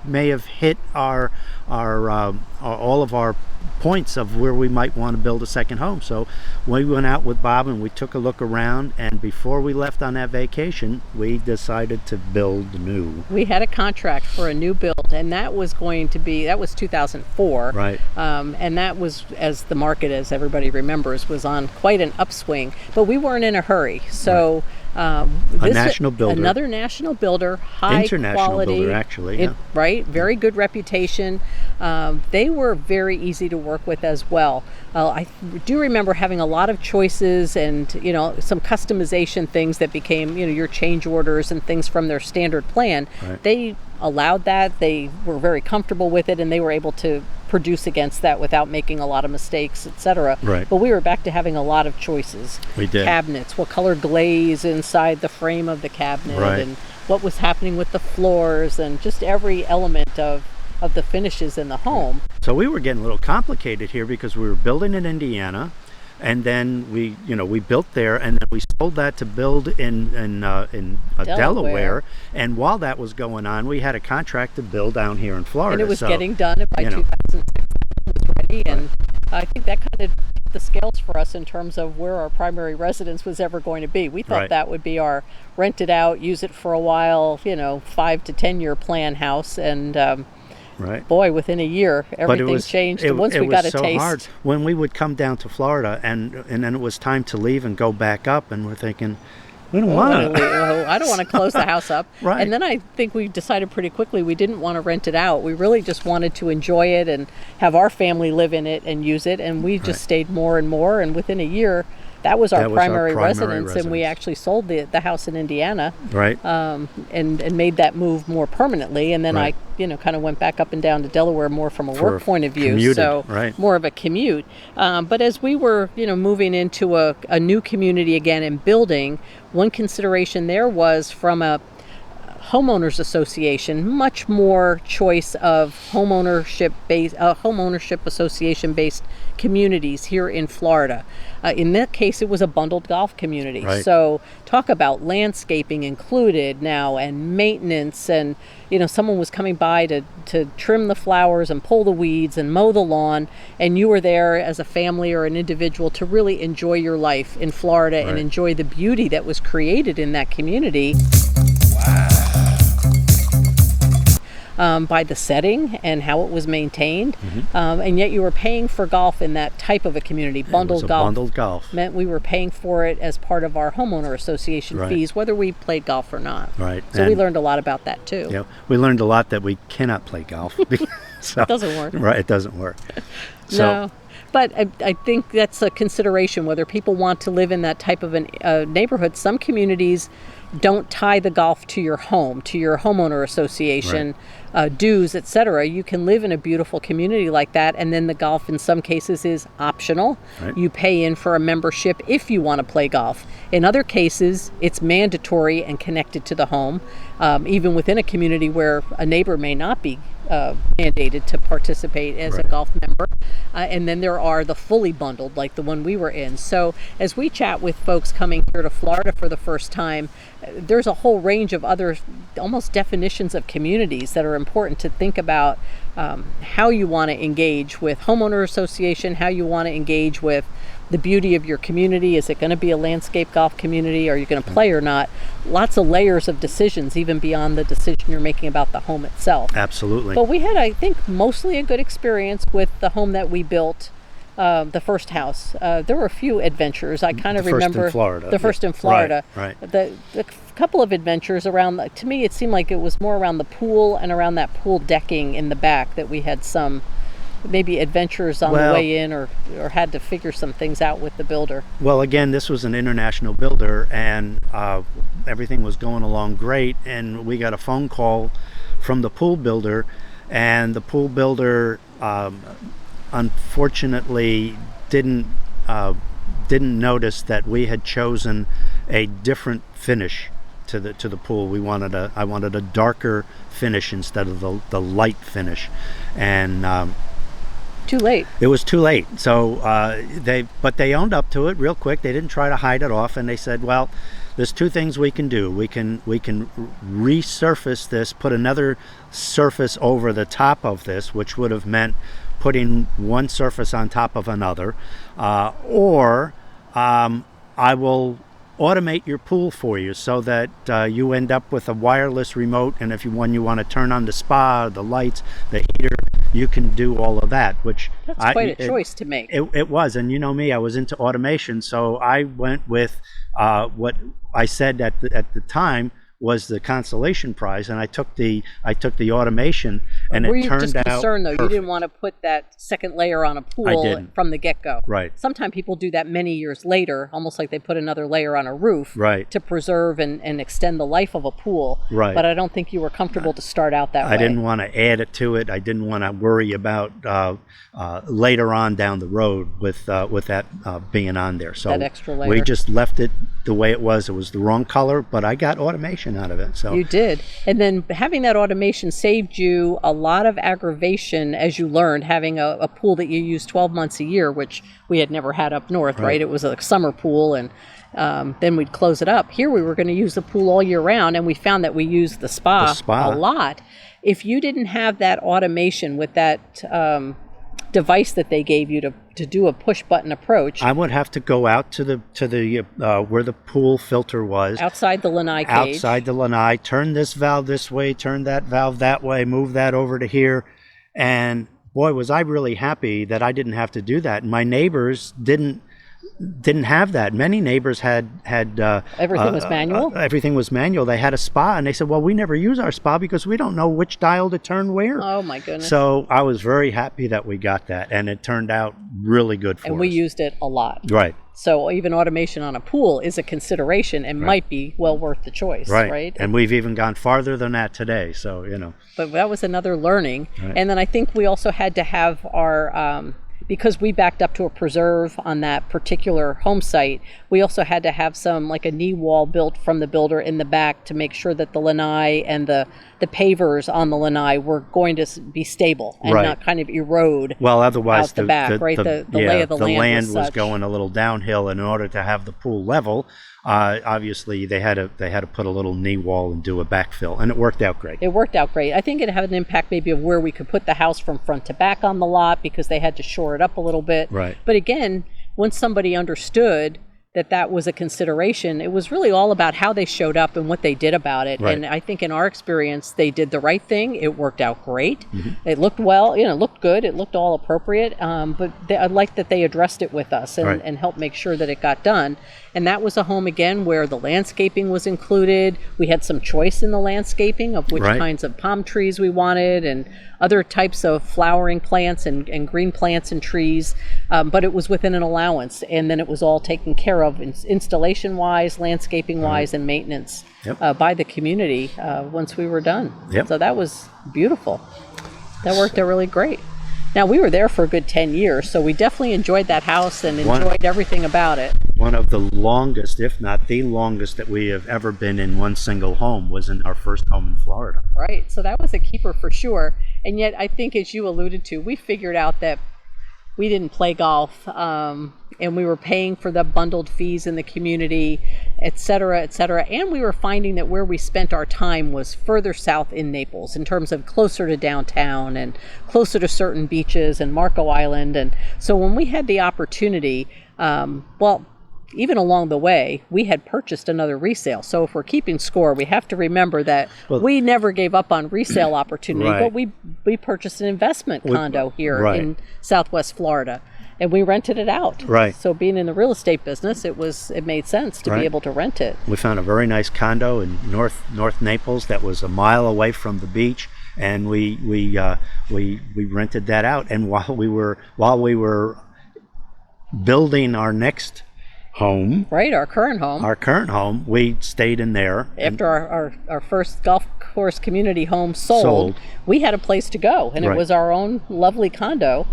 may have hit our all of our points of where we might want to build a second home. So we went out with Bob and we took a look around, and before we left on that vacation, we decided to build new. We had a contract for a new build, and that was 2004. Right. And that was, as the market, as everybody remembers, was on quite an upswing, but we weren't in a hurry. So national builder, another national builder, high international quality builder, actually, right, very good reputation. They were very easy to work with as well. I do remember having a lot of choices and some customization things that became your change orders and things from their standard plan. Right. They allowed that. They were very comfortable with it, and they were able to produce against that without making a lot of mistakes, etc. Right. But we were back to having a lot of choices. We did. Cabinets, what color glaze inside the frame of the cabinet, right. and what was happening with the floors, and just every element of the finishes in the home. So we were getting a little complicated here because we were building in Indiana, and then we built there, and then we sold that to build in Delaware. And while that was going on, we had a contract to build down here in Florida. And it was getting done by 2006. It was ready, and I think that kind of tipped the scales for us in terms of where our primary residence was ever going to be. We thought that would be our rent it out, use it for a while, 5 to 10 year plan house, and right. Boy, within a year, everything changed. And once we got a taste, it was so hard when we would come down to Florida, and then it was time to leave and go back up, and we're thinking, we don't want to. I don't want to close the house up. Right. And then I think we decided pretty quickly we didn't want to rent it out. We really just wanted to enjoy it and have our family live in it and use it. And we just stayed more and more. And within a year, that was our primary residence, and we actually sold the house in Indiana, right? And made that move more permanently. And then I, kind of went back up and down to Delaware more from a work point of view, more of a commute. But as we were, moving into a new community again and building, one consideration there was from a homeowners association, much more choice of homeownership association based communities here in Florida. In that case, it was a bundled golf community. Right. So talk about landscaping included now, and maintenance, and someone was coming by to trim the flowers and pull the weeds and mow the lawn, and you were there as a family or an individual to really enjoy your life in Florida and enjoy the beauty that was created in that community. By the setting and how it was maintained, and yet you were paying for golf in that type of a community. Bundled golf meant we were paying for it as part of our homeowner association fees, whether we played golf or not. Right. So we learned a lot about that too. Yeah, we learned a lot that we cannot play golf. So, it doesn't work. Right, it doesn't work. So, no. But I think that's a consideration, whether people want to live in that type of a neighborhood. Some communities don't tie the golf to your home, to your homeowner association, dues, etc. You can live in a beautiful community like that, and then the golf in some cases is optional. Right. You pay in for a membership if you want to play golf. In other cases, it's mandatory and connected to the home, even within a community where a neighbor may not be mandated to participate as a golf member. And then there are the fully bundled, like the one we were in. So as we chat with folks coming here to Florida for the first time, there's a whole range of other almost definitions of communities that are important to think about, how you want to engage with homeowner association, how you want to engage with the beauty of your community. Is it going to be a landscape golf community? Are you going to play or not? Lots of layers of decisions, even beyond the decision you're making about the home itself. Absolutely. But we had, I think, mostly a good experience with the home that we built, the first house. There were a few adventures. I kind of remember in Florida. The first in Florida. Right. The couple of adventures around, to me, it seemed like it was more around the pool and around that pool decking in the back that we had some maybe adventures on the way in, or had to figure some things out with the builder. Well, again, this was an international builder, and everything was going along great, and we got a phone call from the pool builder, and the pool builder unfortunately didn't notice that we had chosen a different finish to the pool. I wanted a darker finish instead of the light finish, and too late. it was too late. So they owned up to it real quick. They didn't try to hide it off, and they said, well, there's two things we can do. We can resurface this, put another surface over the top of this, which would have meant putting one surface on top of another, or I will automate your pool for you so that you end up with a wireless remote, and when you want to turn on the spa, the lights, the heater, you can do all of that. Which that's quite a choice to make. It was, and you know me, I was into automation, so I went with what I said at the time was the consolation prize, and I took the automation, and Were it you turned just out concerned though? perfect. You didn't want to put that second layer on a pool I didn't. from the get-go. Right. Sometimes people do that many years later, almost like they put another layer on a roof, Right. to preserve and extend the life of a pool. Right. But I don't think you were comfortable to start out that way. I didn't want to add it to it. I didn't want to worry about later on down the road with that being on there. So that extra layer. we just left it the way it was. It was the wrong color, but I got automation out of it. So You did. And then having that automation saved you a lot of aggravation as you learned, having a pool that you use 12 months a year, which we had never had up north, right? It was a summer pool, and then we'd close it up. Here we were going to use the pool all year round, and we found that we used the spa a lot. If you didn't have that automation with that device that they gave you to do a push button approach, I would have to go out to the where the pool filter was, outside the lanai cage, outside the lanai, turn this valve this way, turn that valve that way, move that over to here, and boy, was I really happy that I didn't have to do that. My neighbors didn't have that. Many neighbors had everything was manual. Everything was manual. They had a spa, and they said, well, we never use our spa because we don't know which dial to turn where. Oh my goodness. So I was very happy that we got that, and it turned out really good for us. And we used it a lot. Right. So even automation on a pool is a consideration and might be well worth the choice, right? And we've even gone farther than that today, so, you know. But that was another learning. Right. And then I think we also had to have our, because we backed up to a preserve on that particular home site, we also had to have like a knee wall built from the builder in the back to make sure that the lanai and the pavers on the lanai were going to be stable and not kind of erode. Well, otherwise out the back, the lay of the land was going a little downhill, and in order to have the pool level, obviously they had to put a little knee wall and do a backfill, and it worked out great. It worked out great. I think it had an impact maybe of where we could put the house from front to back on the lot because they had to shore it up a little bit. Right. But again, once somebody understood that was a consideration, it was really all about how they showed up and what they did about it. Right. And I think in our experience, they did the right thing. It worked out great. Mm-hmm. It looked well, it looked good. It looked all appropriate. But I liked that they addressed it with us and helped make sure that it got done. And that was a home, again, where the landscaping was included. We had some choice in the landscaping of which kinds of palm trees we wanted and other types of flowering plants and green plants and trees, but it was within an allowance, and then it was all taken care of installation wise, landscaping wise, and maintenance by the community once we were done. So that was beautiful. That worked out really great. Now, we were there for a good 10 years, so we definitely enjoyed that house and enjoyed everything about it. One of the longest, if not the longest, that we have ever been in one single home was in our first home in Florida. Right, so that was a keeper for sure. And yet, I think as you alluded to, we figured out that we didn't play golf, and we were paying for the bundled fees in the community, et cetera, et cetera. And we were finding that where we spent our time was further south in Naples, in terms of closer to downtown and closer to certain beaches and Marco Island. And so when we had the opportunity, even along the way, we had purchased another resale. So if we're keeping score, we have to remember that we never gave up on resale opportunity, but we purchased an investment condo here in Southwest Florida, and we rented it out. So being in the real estate business, it made sense to be able to rent it. We found a very nice condo in North Naples that was a mile away from the beach, and we rented that out. And while we were building our next home, our current home, we stayed in there. After our first golf course community home sold, we had a place to go, and it was our own lovely condo,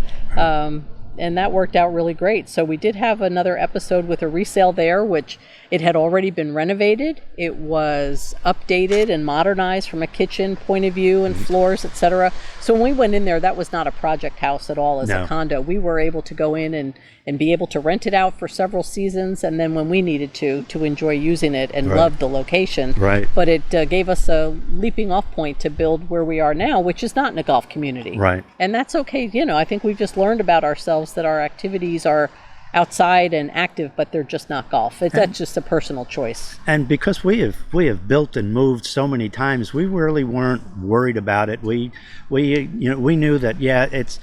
and that worked out really great. So we did have another episode with a resale there, which it had already been renovated. It was updated and modernized from a kitchen point of view and floors, etc. So when we went in there, that was not a project house at all as a condo. We were able to go in and be able to rent it out for several seasons, and then when we needed to enjoy using it and love the location. But it gave us a leaping off point to build where we are now, which is not in a golf community. And that's okay. I think we've just learned about ourselves that our activities are outside and active, but they're just not golf. That's just a personal choice. And because we have built and moved so many times, we really weren't worried about it. We knew that it's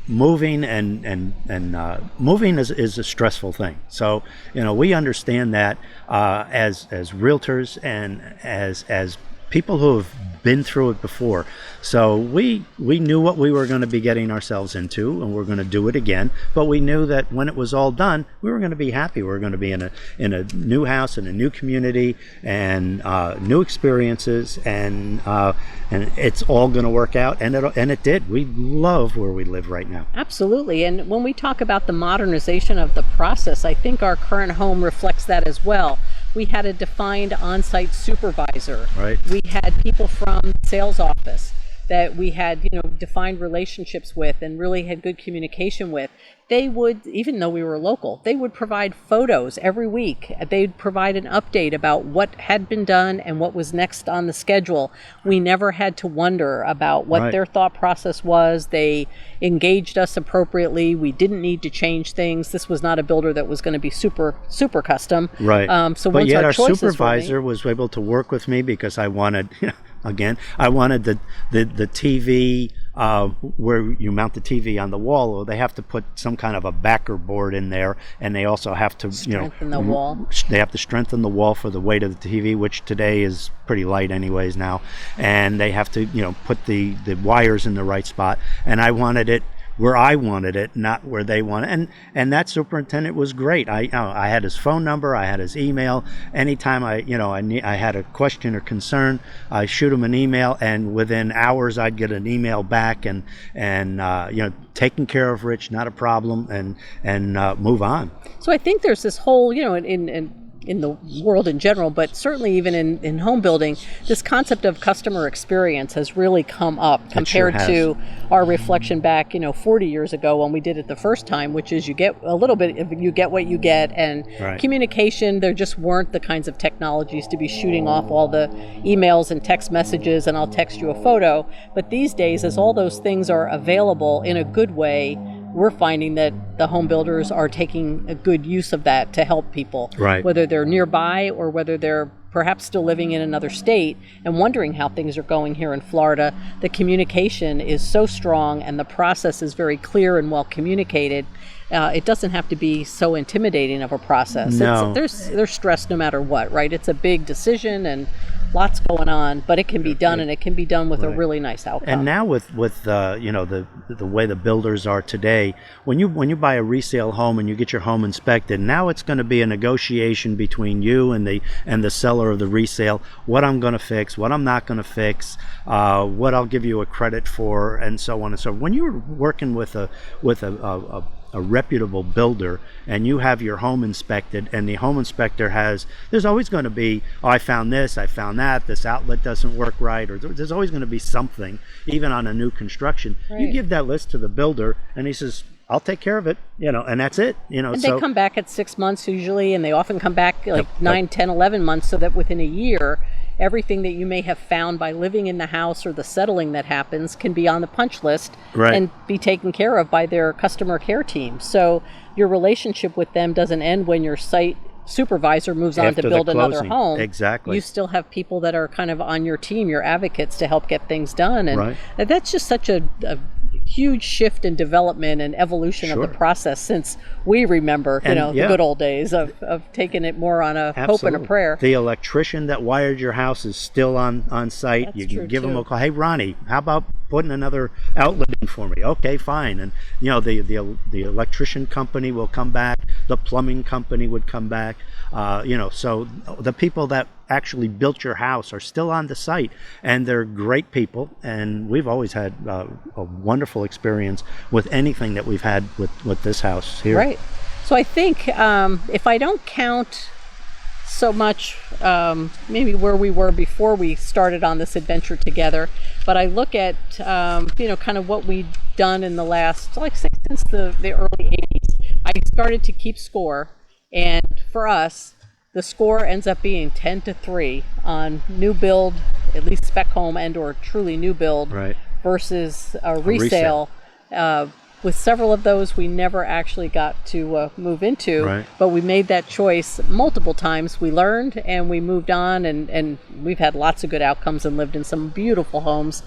moving and moving is a stressful thing. So we understand that as realtors and as people who have been through it before. So we knew what we were going to be getting ourselves into, and we're going to do it again. But we knew that when it was all done, we were going to be happy. We were going to be in a new house, in a new community, and new experiences, and it's all going to work out. And it did. We love where we live right now. Absolutely. And when we talk about the modernization of the process, I think our current home reflects that as well. We had a defined on-site supervisor. We had people from sales office that we had, defined relationships with and really had good communication with. They would, even though we were local, they would provide photos every week. They'd provide an update about what had been done and what was next on the schedule. We never had to wonder about what their thought process was. They engaged us appropriately. We didn't need to change things. This was not a builder that was going to be super, super custom. So but yet our supervisor was able to work with me because I wanted, I wanted the TV, where you mount the TV on the wall, or they have to put some kind of a backer board in there, and they also have to strengthen the wall. They have to strengthen the wall for the weight of the TV, which today is pretty light anyways now, and they have to put the wires in the right spot. And I wanted it where I wanted it, not where they wanted. And that superintendent was great. I had his phone number, I had his email. Anytime I had a question or concern, I shoot him an email, and within hours I'd get an email back and taken care of, Rich, not a problem, and move on. So I think there's this whole, in the world in general, but certainly even in home building, this concept of customer experience has really come up compared to our reflection back, 40 years ago when we did it the first time, which is you get a little bit, you get what you get, and communication, there just weren't the kinds of technologies to be shooting off all the emails and text messages and I'll text you a photo. But these days, as all those things are available in a good way, we're finding that the home builders are taking a good use of that to help people, whether they're nearby or whether they're perhaps still living in another state and wondering how things are going here in Florida. The communication is so strong and the process is very clear and well communicated. It doesn't have to be so intimidating of a process. No. They're stressed no matter what, right? It's a big decision, and lots going on, but it can be done, Right. and it can be done with a Right. really nice outcome. And now with you know, the way the builders are today, when you buy a resale home and you get your home inspected, now it's going to be a negotiation between you and the seller of the resale. What I'm going to fix, what I'm not going to fix, what I'll give you a credit for, and so on and so. When you're working with a reputable builder and you have your home inspected, and the home inspector there's always going to be, oh, I found this, I found that, this outlet doesn't work right, or there's always going to be something, even on a new construction. You Right. give that list to the builder and he says, I'll take care of it, you know, and that's it, you know. And So they come back at 6 months usually, and they often come back like Yep. 9, 10, 11 months, so that within a year, everything that you may have found by living in the house or the settling that happens can be on the punch list Right. and be taken care of by their customer care team. So your relationship with them doesn't end when your site supervisor moves on After to the build another closing. home. Exactly. You still have people that are kind of on your team, your advocates, to help get things done. And Right. that's just such a huge shift in development and evolution of Sure. the process since we remember, And, the yeah. good old days of taking it more on a hope and a prayer. The electrician that wired your house is still on site. That's You true, can give him too. a call. Hey, Ronnie, how about putting another outlet in for me? Okay, fine. And you know, the electrician company will come back. The plumbing company would come back. You know, so the people that actually built your house are still on the site, and they're great people. And we've always had a wonderful experience with anything that we've had with this house here. Right. So I think if I don't count so much maybe where we were before we started on this adventure together, but I look at kind of what we've done in the last, like, say, since the early 80s. I started to keep score, and for us, the score ends up being 10-3 on new build, at least spec home and or truly new build, Right. versus a resale. With several of those, we never actually got to move into, Right. but we made that choice multiple times. We learned and we moved on, and we've had lots of good outcomes and lived in some beautiful homes.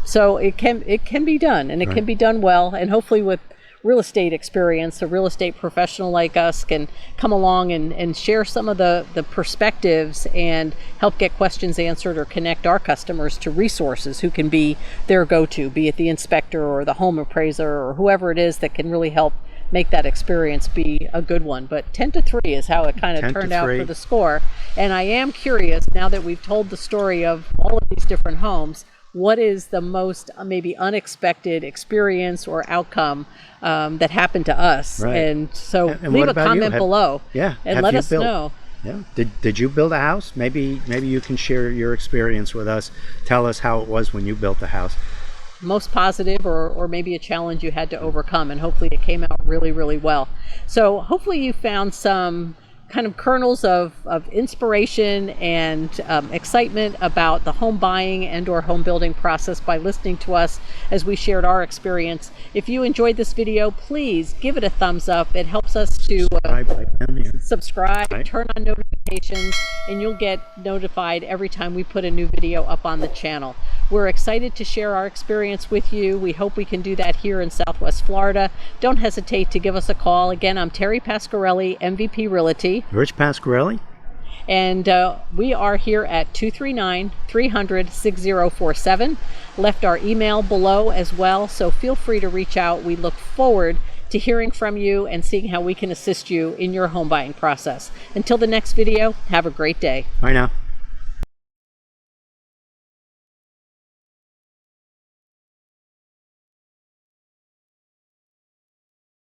So it can be done, and it can be done well, and hopefully with real estate experience, a real estate professional like us can come along and share some of the perspectives and help get questions answered or connect our customers to resources who can be their go-to, be it the inspector or the home appraiser or whoever it is that can really help make that experience be a good one. But 10-3 is how it kind of 10 to turned out 3. for the score. And I am curious, now that we've told the story of all of these different homes, what is the most maybe unexpected experience or outcome that happened to us? Right. And so And leave what a about you? comment below. Yeah. And Have let you us built? know. Yeah. Did you build a house? Maybe you can share your experience with us. Tell us how it was when you built a house. Most positive or maybe a challenge you had to overcome, and hopefully it came out really, really well. So hopefully you found some kind of kernels of inspiration and excitement about the home buying and or home building process by listening to us as we shared our experience. If you enjoyed this video, please give it a thumbs up. It helps us to Right down here. subscribe, Right. turn on notifications, and you'll get notified every time we put a new video up on the channel. We're excited to share our experience with you. We hope we can do that here in Southwest Florida. Don't hesitate to give us a call. Again, I'm Terry Pasquarelli, MVP Realty, Rich Pasquarelli. and we are here at 239-300-6047. Left our email below as well, so feel free to reach out. We look forward to hearing from you and seeing how we can assist you in your home buying process. Until the next video, have a great day. Bye now.